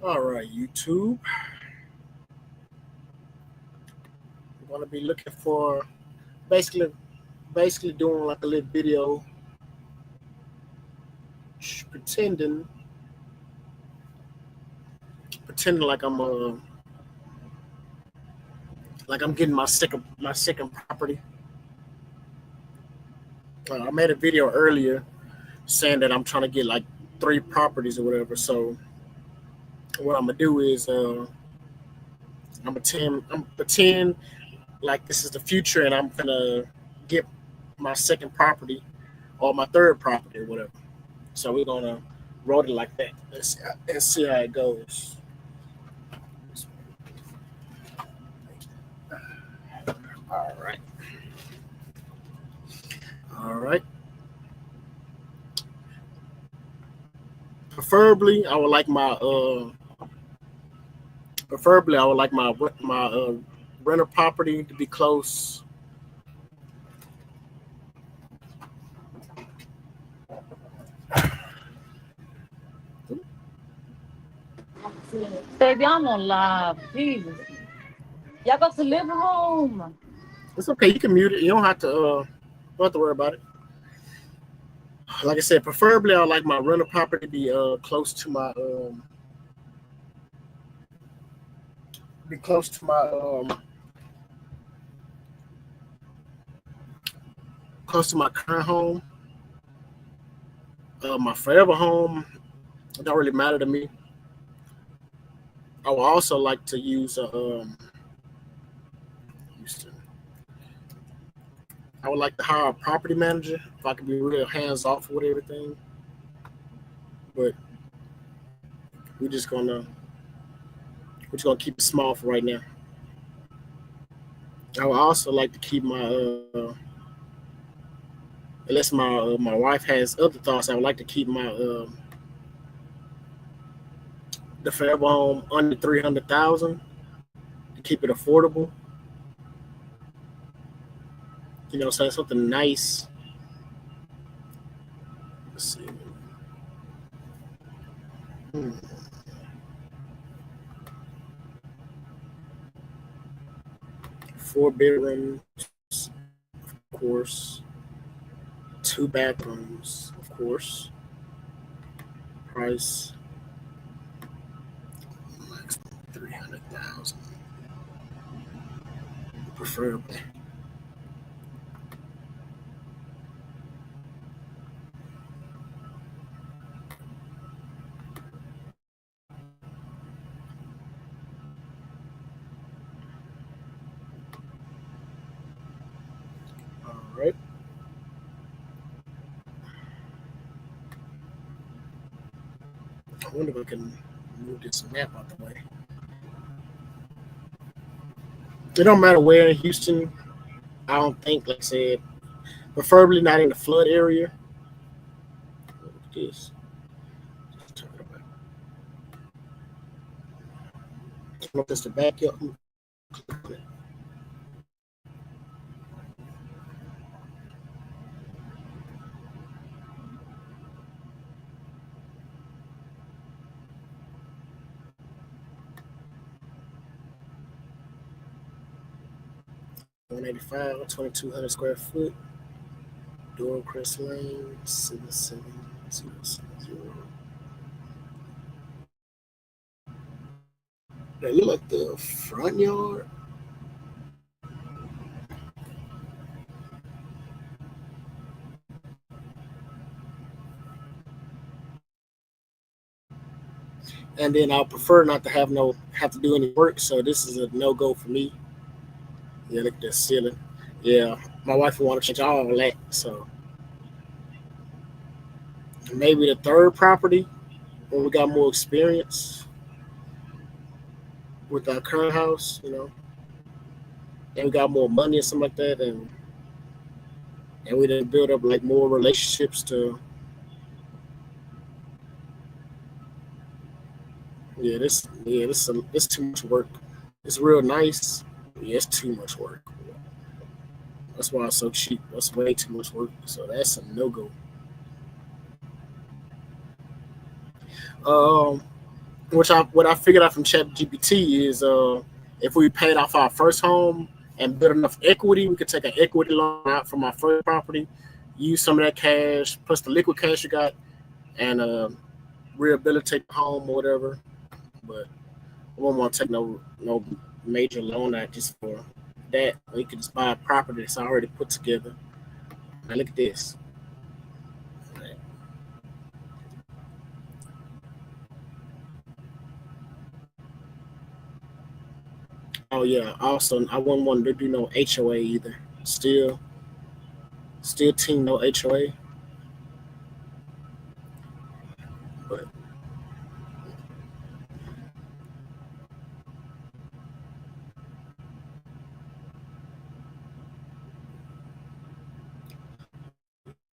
All right, YouTube. We're gonna be looking for basically basically doing like a little video pretending like I'm getting my second property. I made a video earlier saying that I'm trying to get like three properties or whatever. So what I'm gonna do is I'm pretend like this is the future and I'm gonna get my second property or my third property or whatever. So we're gonna roll it like that. Let's see how it goes. All right, all right. Preferably, I would like my rental property to be close. Baby, I'm on live. Jesus. Y'all go to the living room. It's okay. You can mute it. You don't have to worry about it. Like I said, preferably I would like my rental property to be close to my current home. My forever home, it don't really matter to me. I would also like to use Houston. I would like to hire a property manager if I could be real hands off with everything. But we're just gonna we're just gonna keep it small for right now. I would also like to keep unless my wife has other thoughts. I would like to keep my the forever home under 300,000 to keep it affordable. So something nice. Let's see. Hmm. 4 bedrooms, of course. 2 bathrooms, of course. Price maximum 300,000, preferably. All right. I wonder if I can move this map out the way. It don't matter where in Houston. I don't think, like I said, preferably not in the flood area. Look at this. Just turn it back. I don't know if that's the backyard. Click on it. 185, 2,200 square foot. Door Crest Lane, 77070. That look like the front yard. And then I'll prefer not to have to do any work. So this is a no go for me. Yeah, look at that ceiling. Yeah, my wife will want to change all that. So maybe the third property when we got more experience with our current house, and we got more money and something like that, and we didn't build up like more relationships to. This too much work. It's real nice. Yeah, it's too much work. That's why it's so cheap. That's way too much work. So that's a no go. Um, which I what I figured out from ChatGPT is if we paid off our first home and built enough equity, we could take an equity loan out from our first property, use some of that cash plus the liquid cash you got, and rehabilitate the home or whatever. But we won't want to take no major loan out just for that. We could just buy a property that's already put together. Now look at this. Oh yeah. Also, I wouldn't want to do no HOA either. Still team no HOA. But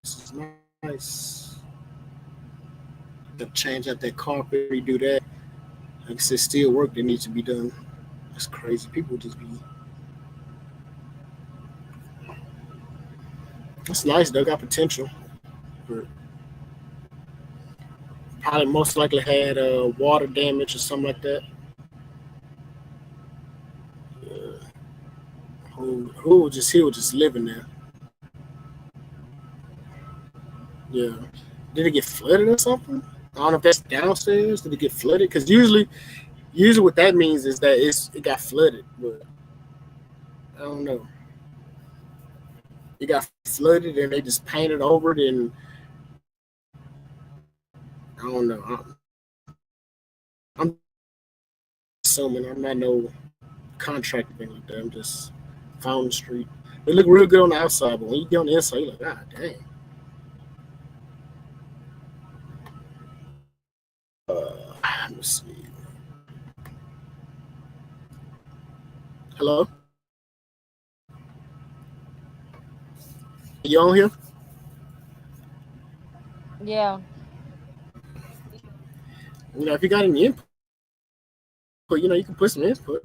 this is nice. Got to change out that carpet, redo that. Like I said, still work that needs to be done. That's crazy. People just be. That's nice. They got potential. But probably most likely had water damage or something like that. Uh, who was just he was just living there. Yeah. Did it get flooded or something? I don't know if that's downstairs. Did it get flooded? Because usually what that means is that it got flooded. But I don't know. It got flooded and they just painted over it, and I don't know. I'm assuming I'm not no contractor thing like that. I'm just found the street. They look real good on the outside, but when you get on the inside, you're like, ah, dang. Let me see. Hello, you on here? Yeah, If you got any input, you can put some input.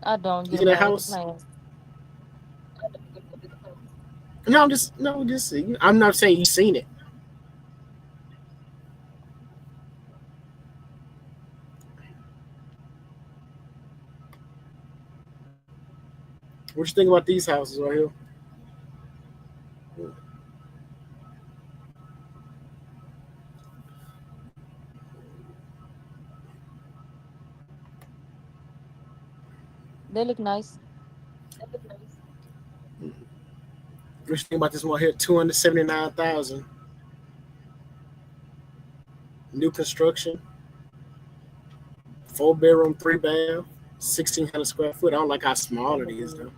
I don't. You You in that know, the house? plans. No, just I'm not saying you seen it. What you think about these houses right here? They look nice. What you think about this one here? 279,000, new construction, 4 bedroom, 3 bath, 1,600 square foot. I don't like how They small it look is good. though.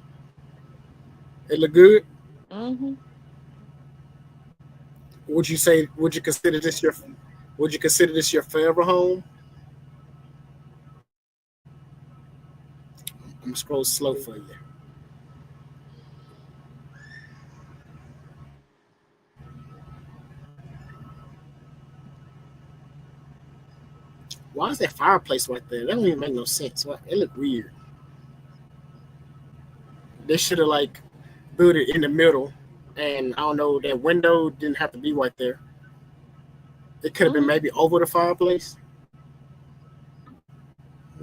It look good. Mm-hmm. Would you say? Would you consider this your? Would you consider this your forever home? I'm gonna scroll slow for you. Why is that fireplace right there? That don't even make no sense. It look weird. They should have like built it in the middle, and I don't know. That window didn't have to be right there. It could have been Mm-hmm. maybe over the fireplace.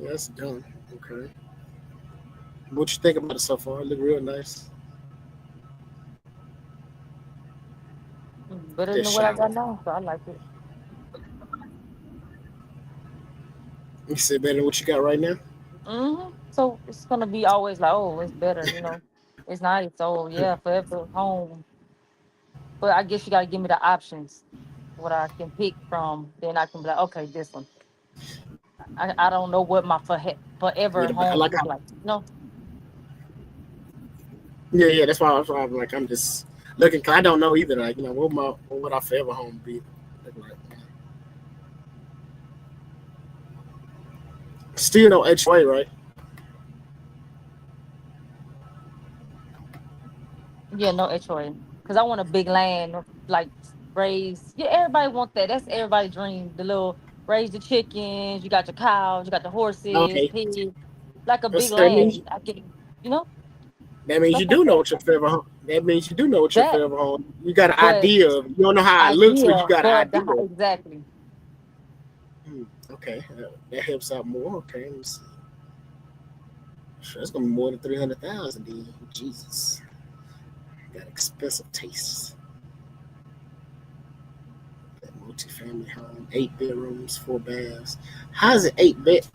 Yeah, that's dumb. Okay. What you think about it so far? It look real nice. Better That than what I got shower. now, so I like it. You said better than what you got right now. So it's gonna be always like, oh, it's better, It's nice. So yeah, forever home. But I guess you gotta give me the options, what I can pick from. Then I can be like, okay, this one. I don't know what my Yeah, forever I home like look how. like. No, Yeah. That's why I'm like I'm just looking. Cause I don't know either. Like what would our forever home be? Look like still no HOA, right? yeah, no HOA. Cause I want a big land, like raise. Yeah, everybody want that. That's everybody's dream. The little raise the chickens. You got your cows. You got the horses, Okay. pigs. Like a big That means land. I can, you know, you stuff like do know that. what your forever home. That means you do know what your That, forever home. You got an but idea of. You don't know how it looks, but you idea, got an but idea. exactly. Okay, that helps out more. Okay, let me see. Sure, it's gonna be more than 300,000. D. Jesus, got expensive tastes. That multi-family home, 8 bedrooms, 4 baths. How's it 8 bed?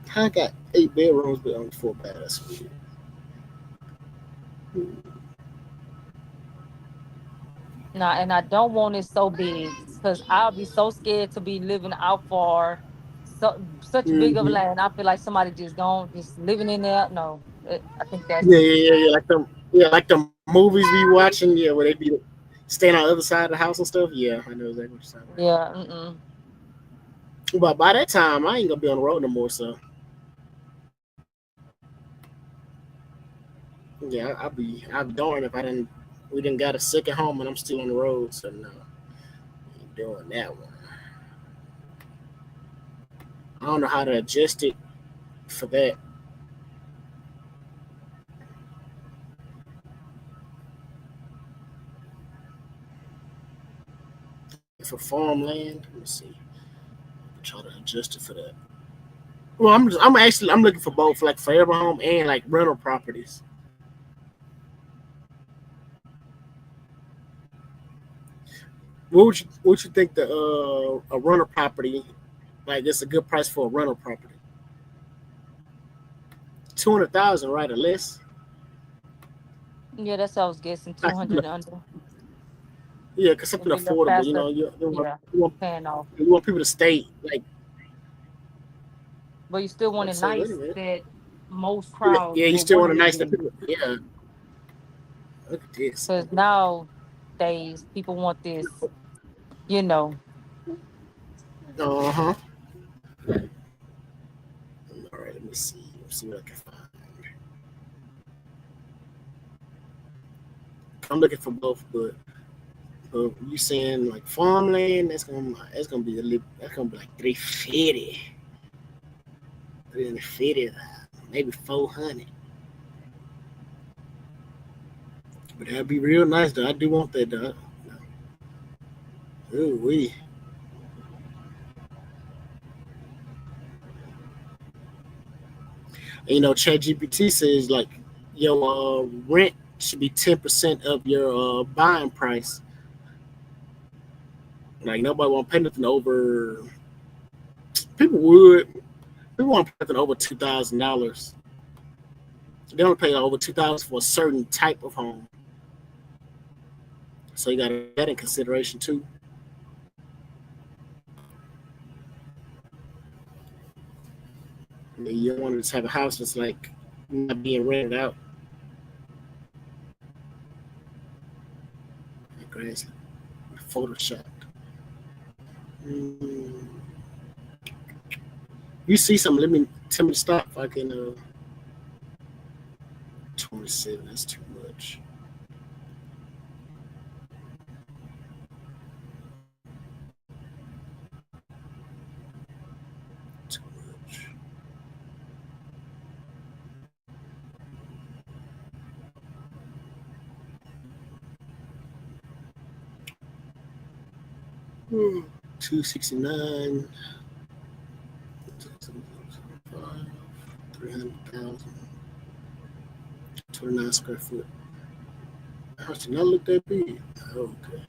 How I got 8 bedrooms but only 4 baths? That's weird. Nah, and I don't want it so big because I'll be so scared to be living out far, so such big of Mm-hmm. land. I feel like somebody just gone, just living in there. No, I think that's Yeah, yeah, yeah, yeah. Like the movies we watching. Yeah, where they be staying on the other side of the house and stuff. Yeah, I know exactly what you're talking about. yeah. Mm-mm. But by that time, I ain't gonna be on the road no more. So yeah, I'll be darned if I didn't. We didn't got a second home and I'm still on the road. So no, ain't doing that one. I don't know how to adjust it for that. For farmland, let me see. Try to adjust it for that. Well, I'm looking for both, like forever home and like rental properties. What would you think the a rental property like it's a good price for a rental property? 200,000, right, or less? Yeah, that's what I was guessing. Like 200 under. yeah, cause something It'd be a little affordable. faster. You want Yeah, you want, paying off. you want people to stay. Like, But you still want let's it say, wait a nice minute. that most Yeah, crowd yeah, you will still want want to a live nice that in. people. Yeah, look at this. Because nowadays people want this, you know. Uh huh. All right, let me see. Let's see what I can find. I'm looking for both, but you saying like farmland? That's gonna be a little. That's gonna be like 350, 350, maybe 400. But that'd be real nice though. I do want that though. Ooh we. ChatGPT says like your rent should be 10% of your buying price. Like nobody want to pay nothing over. People would. People want to pay nothing over $2,000. They only pay over 2,000 for a certain type of home. So you got to take that in consideration too. You don't want to just have a house that's like not being rented out. Like crazy. Photoshopped. Mm. You see something? Let me tell me to stop. If I can. 27. That's too much. Too much. Hmm. 269. 300,000. 29 square foot. House did not look that big. Okay.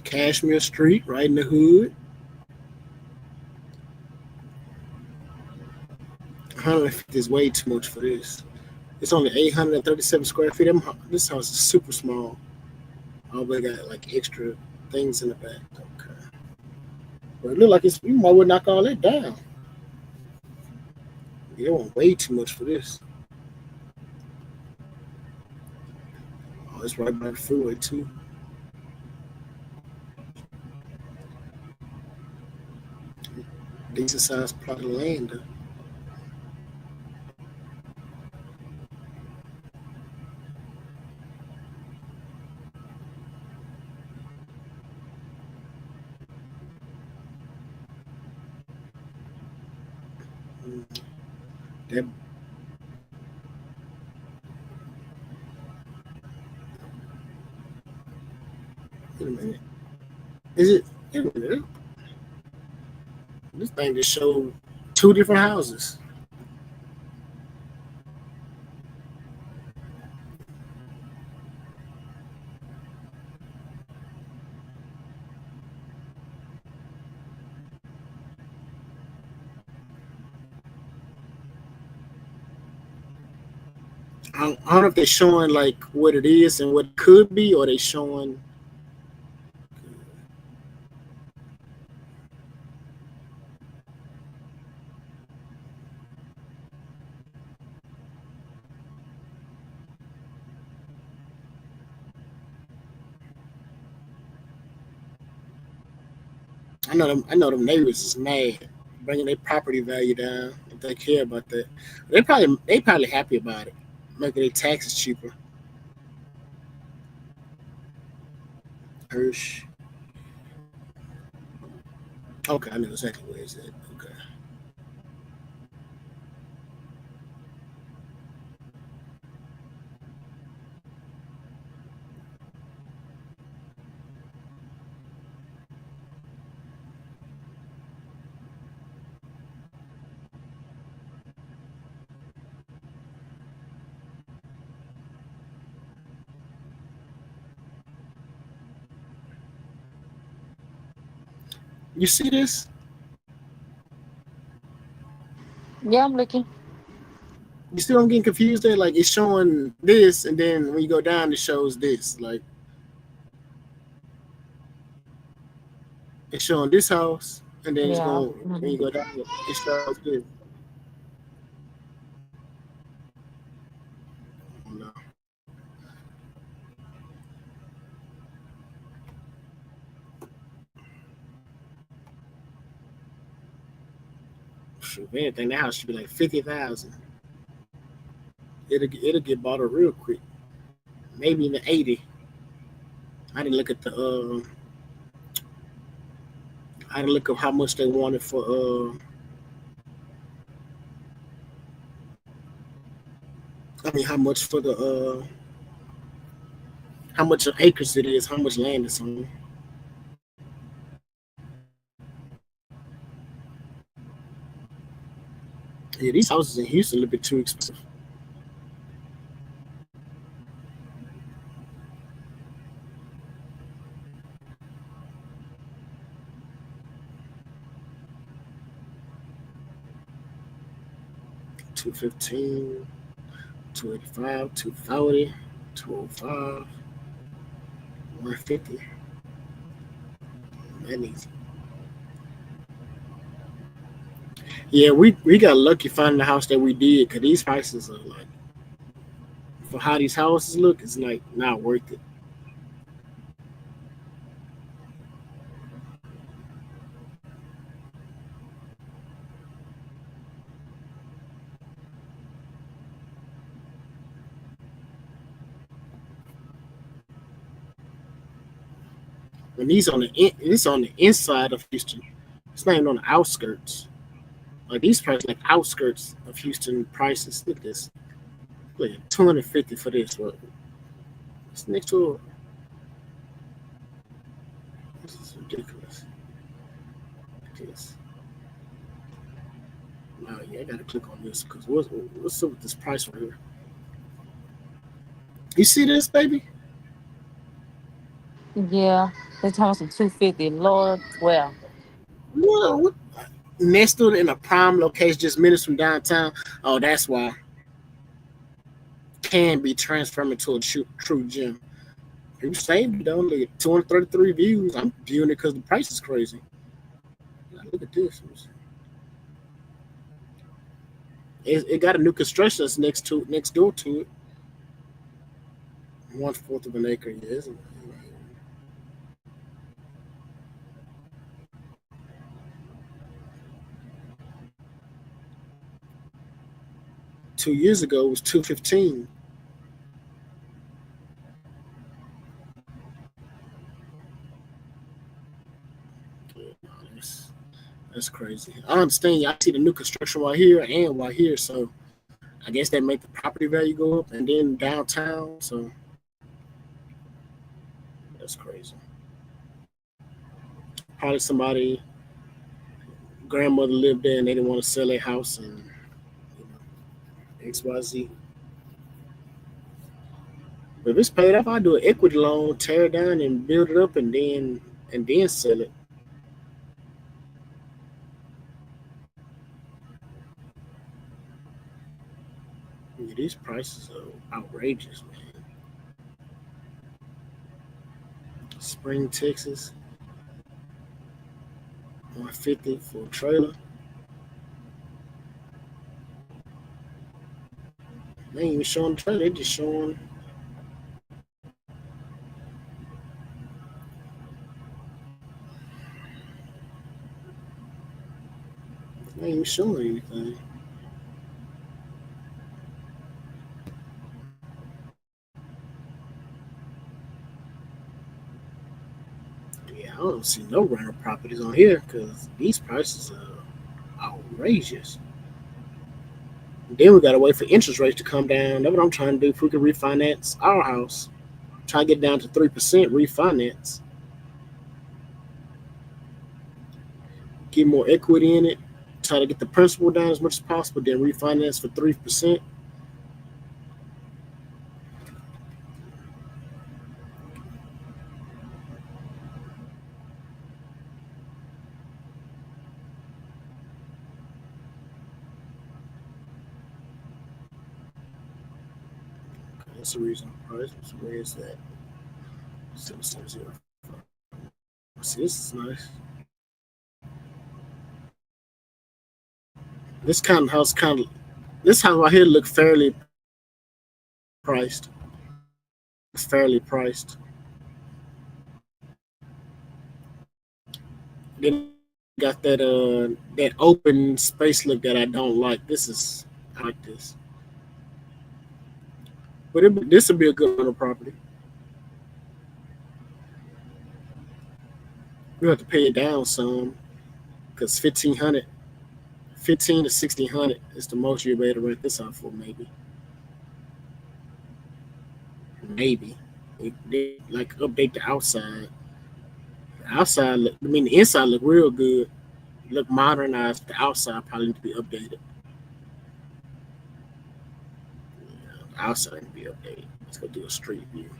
Cashmere Street, right in the hood. 150 is way too much for this. It's only 837 square feet. This house is super small. Oh, they got like extra things in the back. Okay. But it look like you might would knock all that down. They want way too much for this. Oh, it's right by the freeway too. Decent sized plot of land. Though. Mm, that, wait a minute. Is it? Wait a minute. This thing just showed two different houses. I don't know if they're showing like what it is and what it could be, or they showing. I know them neighbors is mad, bringing their property value down. If they care about that, they probably happy about it, making their taxes cheaper. Hirsch. Okay, I know exactly where it's at. Okay. You see this? Yeah, I'm looking. You still I'm getting confused there. Like it's showing this, and then when you go down, it shows this. Like it's showing this house, and then it's Yeah. going when you Mhm. go down, it shows this. No, shoot, if anything, that house should be like 50,000. It'll get bought up real quick. Maybe in the 80. I didn't look at the I didn't look up how much they wanted for I mean how much for the how much of acres it is, how much land it's on. Yeah, these houses in Houston a little bit too expensive. 215, 285, 240, 205, 150. That needs. Yeah, we got lucky finding the house that we did because these prices are like for how these houses look, it's like not worth it. And these on it's on the inside of Houston. It's not even on the outskirts. Like these prices, like outskirts of Houston prices. Look at this. Look at 250 for this. Look, it's next to. This is ridiculous. This. Wow, yeah, I gotta click on this because what's up with this price right here? You see this, baby? Yeah. They're talking some 250. Lord, well. What? Nestled in a prime location just minutes from downtown. Oh, that's why can be transformed into a true gem. You saved it though. Look at 233 views. I'm viewing it because the price is crazy. Look at this. It got a new construction that's next door to it. 1/4 of an acre, yes. 2 years ago it was 215. That's crazy. I understand. I see the new construction right here and right here, so I guess that make the property value go up, and then downtown. So that's crazy. Probably somebody grandmother lived there and they didn't want to sell their house and XYZ. But if it's paid off, I do an equity loan, tear it down and build it up and then sell it. Yeah, these prices are outrageous, man. Spring, Texas, 150 for a trailer. They ain't even showing the trailer, they just showing they ain't even showing anything. Yeah, I don't see no rental properties on here because these prices are outrageous. Then we gotta wait for interest rates to come down. That's what I'm trying to do. If we can refinance our house, try to get down to 3% refinance, get more equity in it, try to get the principal down as much as possible, then refinance for 3%. That's the reason. Price. Where is that? 7705. See, this is nice. This kind of house, this house right here look fairly priced. Fairly priced. Then got that open space look that I don't like. I like this, but this would be a good rental property. You have to pay it down some because 1,500, 15 to 1,600 is the most you'll be able to rent this out for. Maybe. They like update the outside. The outside, I mean, the inside look real good, look modernized. The outside probably need to be updated. The outside need to be updated. Let's go do a street view.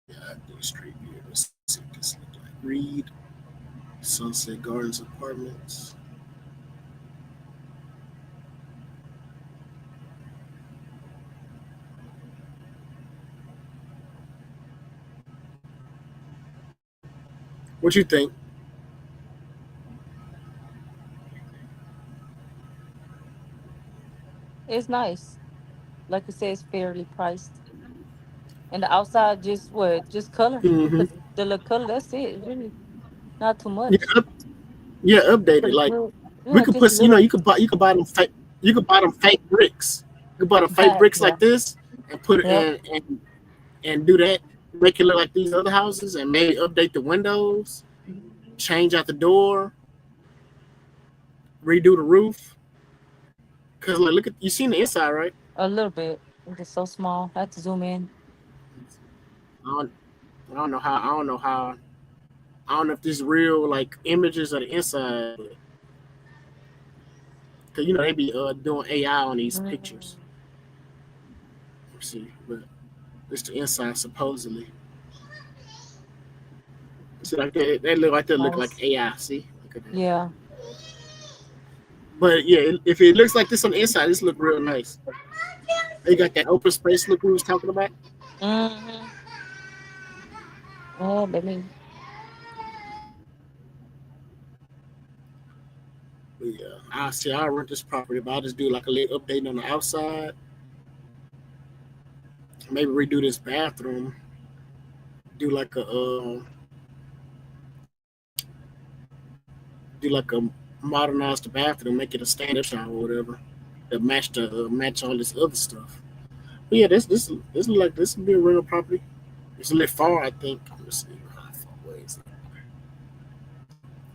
Yeah, do a street view. Let's see what this look like. Reed, Sunset Gardens Apartments. What you think? It's nice. Like you said, it's fairly priced. And the outside just what? Just color. Mm-hmm. Put the little color, that's it. It's really not too Yeah, much. yeah, updated. Pretty Like good. we Yeah, could just put, little you could buy them fake bricks. You could buy them fake bricks yeah. like this and put it Yep. and do that. Make it look like these other houses and maybe update the windows, change out the door, redo the roof. Cause like, look at you seen the inside, right? A little bit. It's just so small. I have to zoom in. I don't, I don't know how. I don't know how. I don't know if these real like images of the inside, but cause they be doing AI on these pictures. Mm, Let's see, but it's the inside supposedly. See, like they look like nice. AI. See, look at that. Yeah. But yeah, if it looks like this on the inside, this look real nice. They got that open space look we was talking about. Mm-hmm. Oh, baby. But yeah, I see. I rent this property, but I'll just do like a little update on the outside. Maybe redo this bathroom. Do like a do like a modernize the bathroom, make it a stand up shower or whatever, that match all this other stuff. But yeah, this look like this would be a rental property. It's a little far, I think. Let's see how far away is it.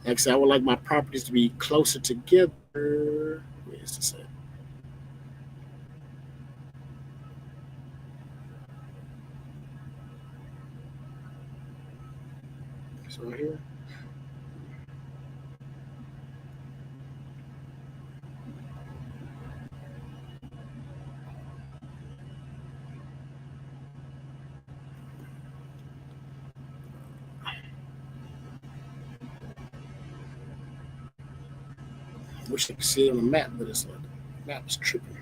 Like I said, I would like my properties to be closer together. Where is this at? It's right here. Wish I could see it on the map, but it's like the map is tripping.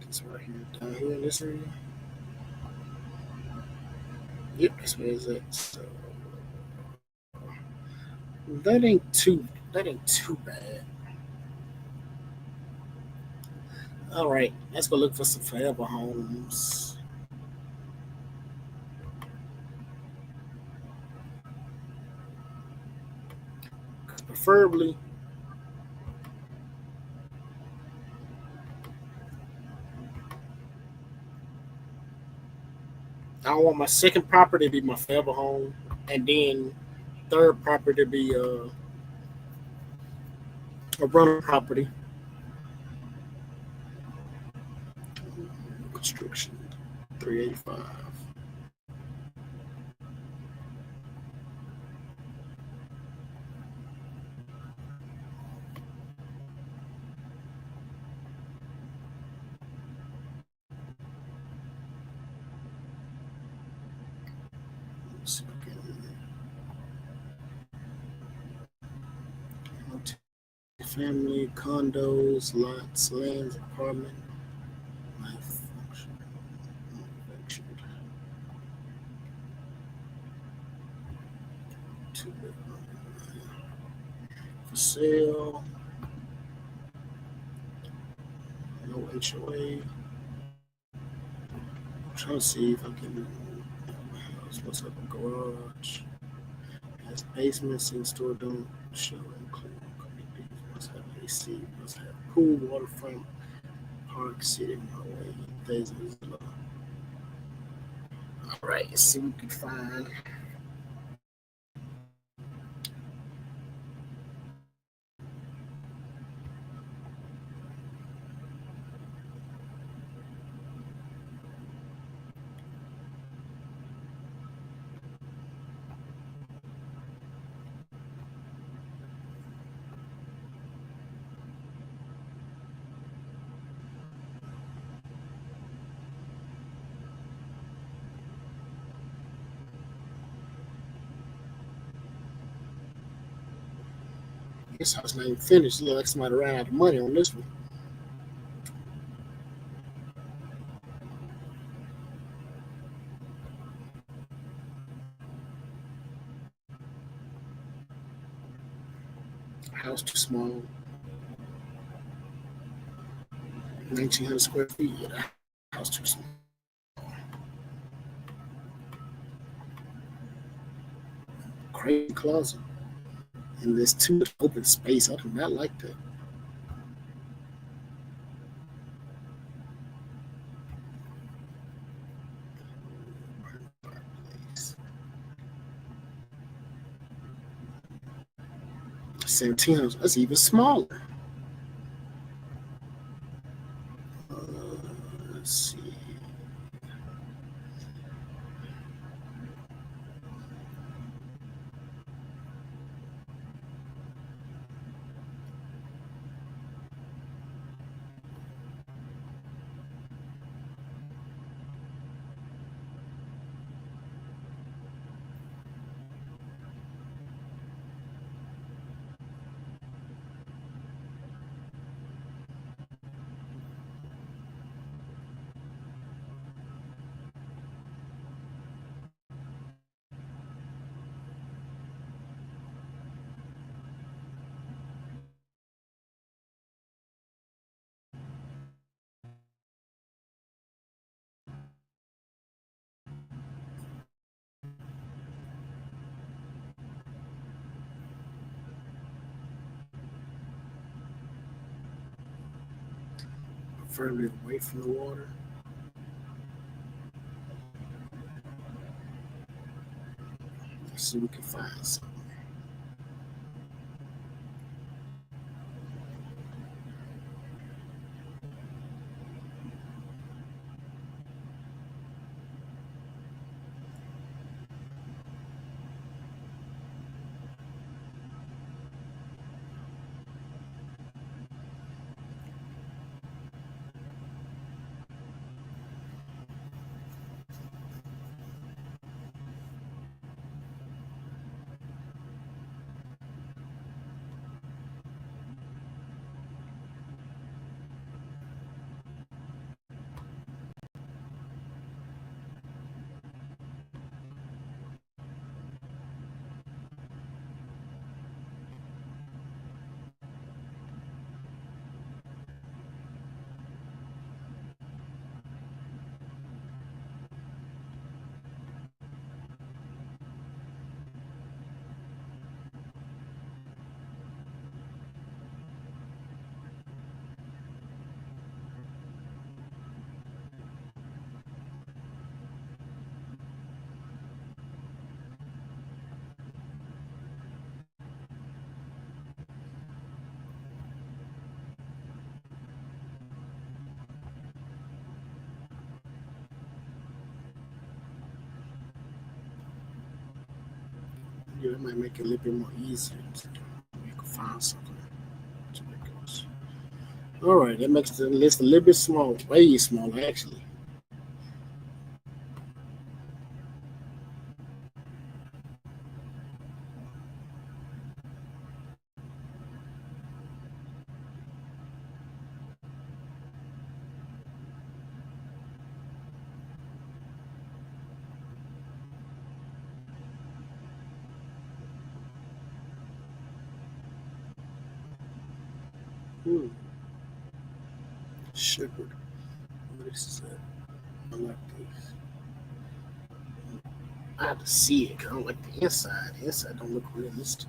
It's right here, down here in this area. Yep, that's where it's at. So that ain't too bad. All right, let's go look for some forever homes. Preferably, I want my second property to be my forever home, and then third property to be a rental property. Construction 385. Let's see if family, condos, lots, lands, apartment, life function, manufactured, two bedroom, for sale, no HOA. I'm trying to see if I can. I'm supposed to have a garage. Has basements in store don't show include communities. Must have AC. Must have pool, waterfront, park, city, highway, things like that. All right, let's see what we can find. This house not even finished. Look like somebody ran out of money on this one. House too small. 1,900 square feet. Yeah, that house too small. Crazy closet. And there's too much open space. I do not like that. 1700. That's even smaller. Uh, let's see. further away from the water. Let's see if we can find something. Yeah, that might make it a little bit more easier to we can find something. To make us. All right, that makes the list a little bit small, way smaller actually. Hmm. Shepherd. What is that? I like this. I have to see it. 'Cause I don't like the inside. The inside don't look realistic.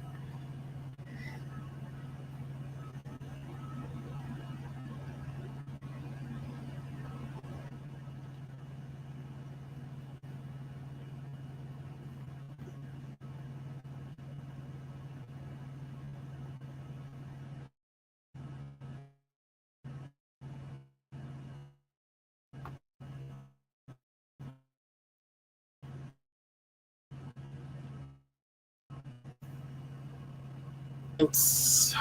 It's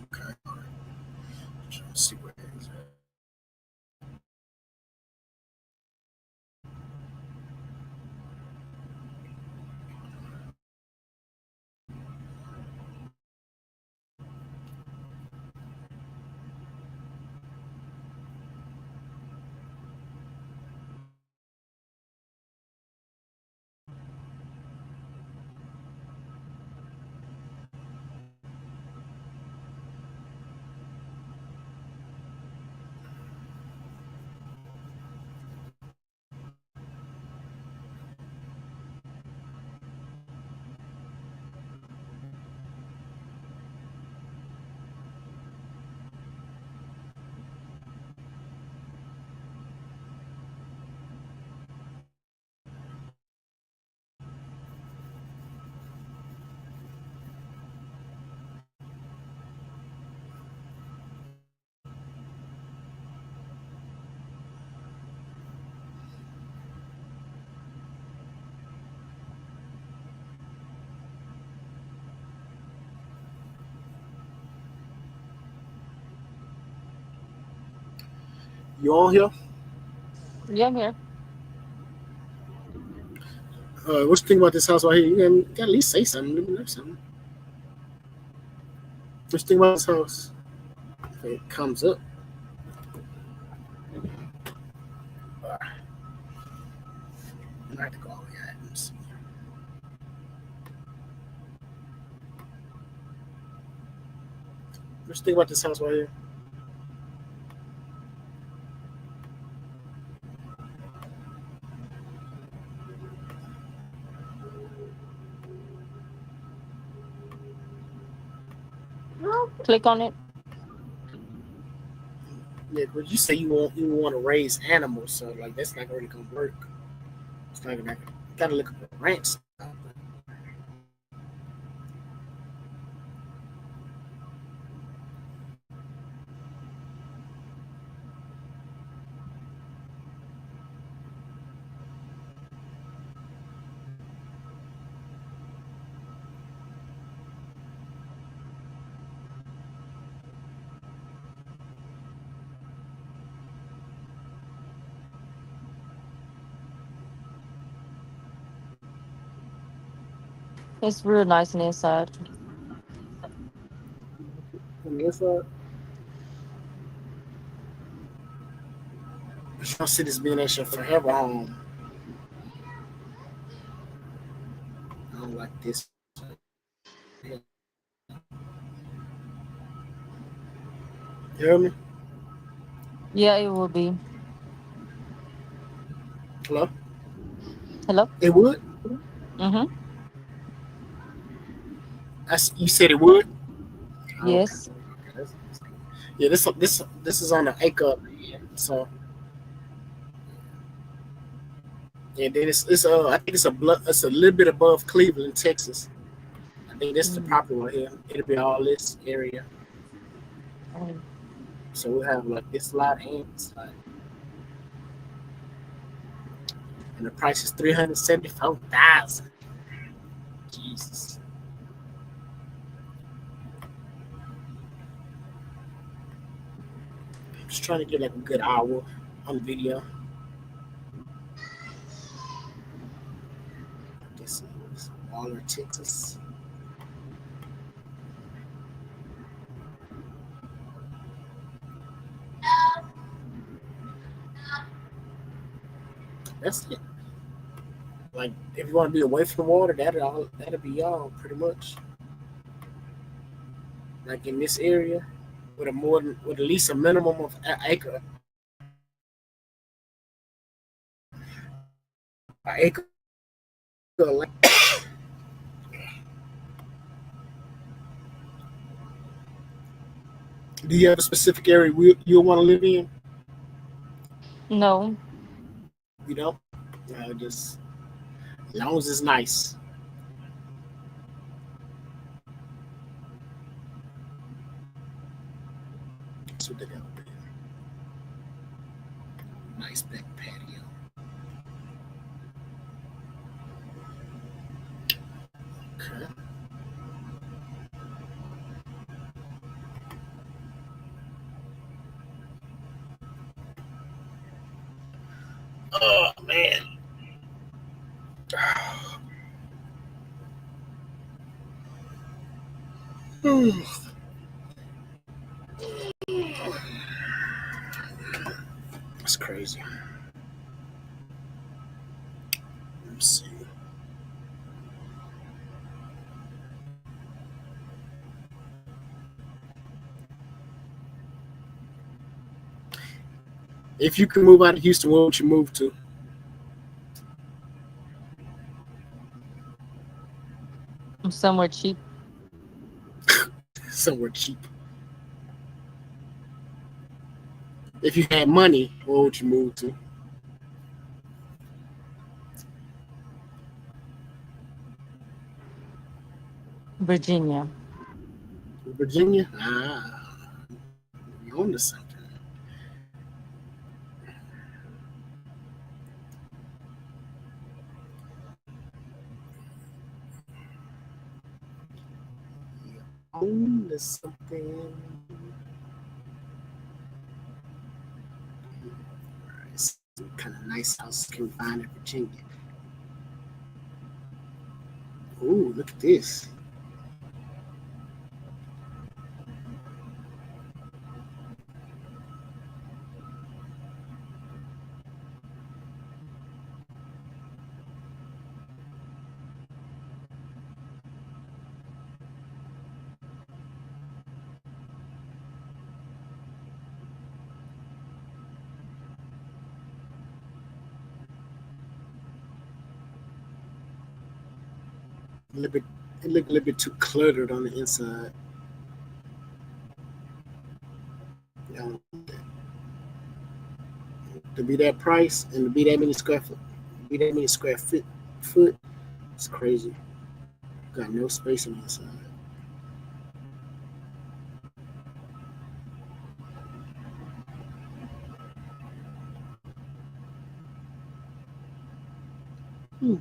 okay. All right. Trying to see where it is. You on here? Yeah, I'm here. What you think about this house right here? You gotta at least say something. Let me know something. What you think about this house? If it comes up, I have to go all the way out and see. What you think about this house right here? Click on it. Yeah, but you say you want to raise animals, so like that's not really gonna work. It's not gonna. Gotta look up a ranch. It's real nice on the inside. On the inside, but you don't see this being as your forever home. I don't like this. You hear me? Yeah, it will be. Hello? Hello. It would. Mm-hmm. You said it would. Oh, okay. Yes. Okay. That's good. Yeah. This is on an acre. So yeah. Then it's I think it's a little bit above Cleveland, Texas. I think this is the Mm. property right here. It'll be all this area. Mm. So we'll have like this lot and this lot. And the price is 374,000. Jesus. I'm just trying to get like a good hour on video. This is Waller, Texas. That's it. Like if you want to be away from the water, that'll be y'all pretty much. Like in this area, with at least a minimum of an acre, an acre of land. Do you have a specific area you want to live in? No. You know, just as long as it's nice. That's what they got up there. Nice back patio. Okay. Oh man. That's crazy. Let me see. If you could move out of Houston, where would you move to? Somewhere cheap. Somewhere cheap. If you had money, where would you move to? Virginia. Virginia? You on to something. You on to something. It's some kind of nice house can we find in Virginia. Ooh, look at this. A little bit. It looked a little bit too cluttered on the inside. I don't like that. To be that price and to be that many square foot, be that many square foot, it's crazy. Got no space on the inside. Hmm.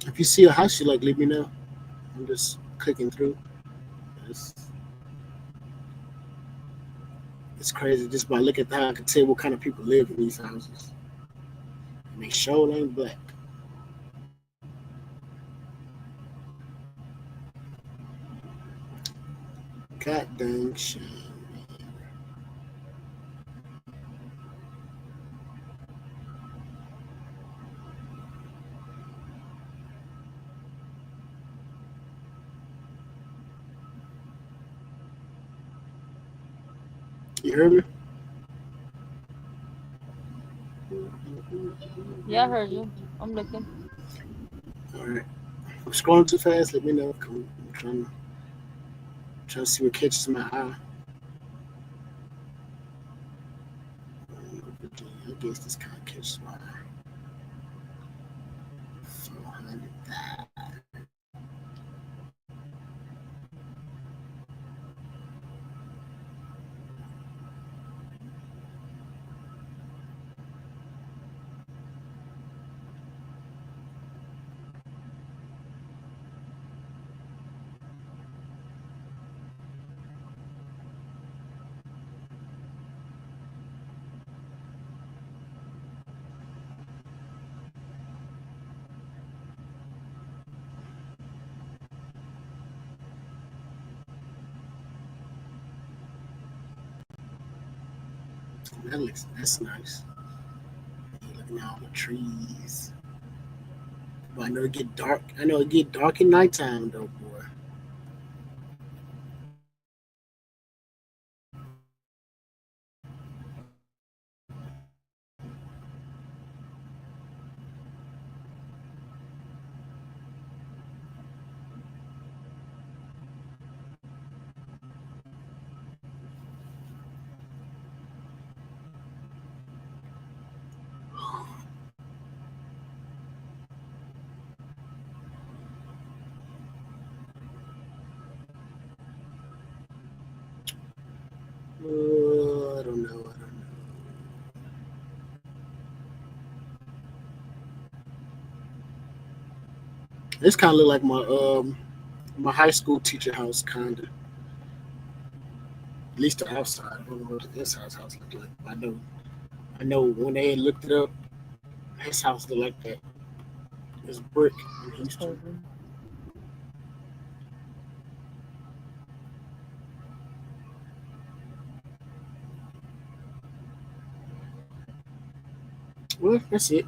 If you see a house you like, let me know. I'm just clicking through. It's, it's crazy just by looking at how I can tell what kind of people live in these houses. And they sure ain't black. God dang shame. You heard me? Yeah, I heard you. I'm looking. All right. If I'm scrolling too fast, let me know. I'm trying to see what catches my eye. I guess this kind of catches my eye. 400. That's nice. Looking at all the trees. But I know it get dark. I know it get dark at nighttime though, boy. I don't know. I don't know. This kind of look like my high school teacher house, kind of. At least the outside. I don't know what the inside house look like. I know when they had looked it up, his house looked like that. It's brick in That's Houston. crazy. Well, that's it.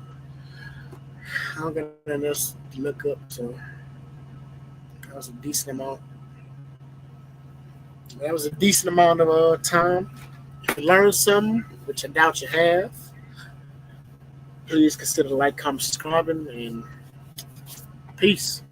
I don't got nothing else to look up, so that was a decent amount. That was a decent amount of time. If you learned something, which I doubt you have, please consider like, comment, subscribing, and peace.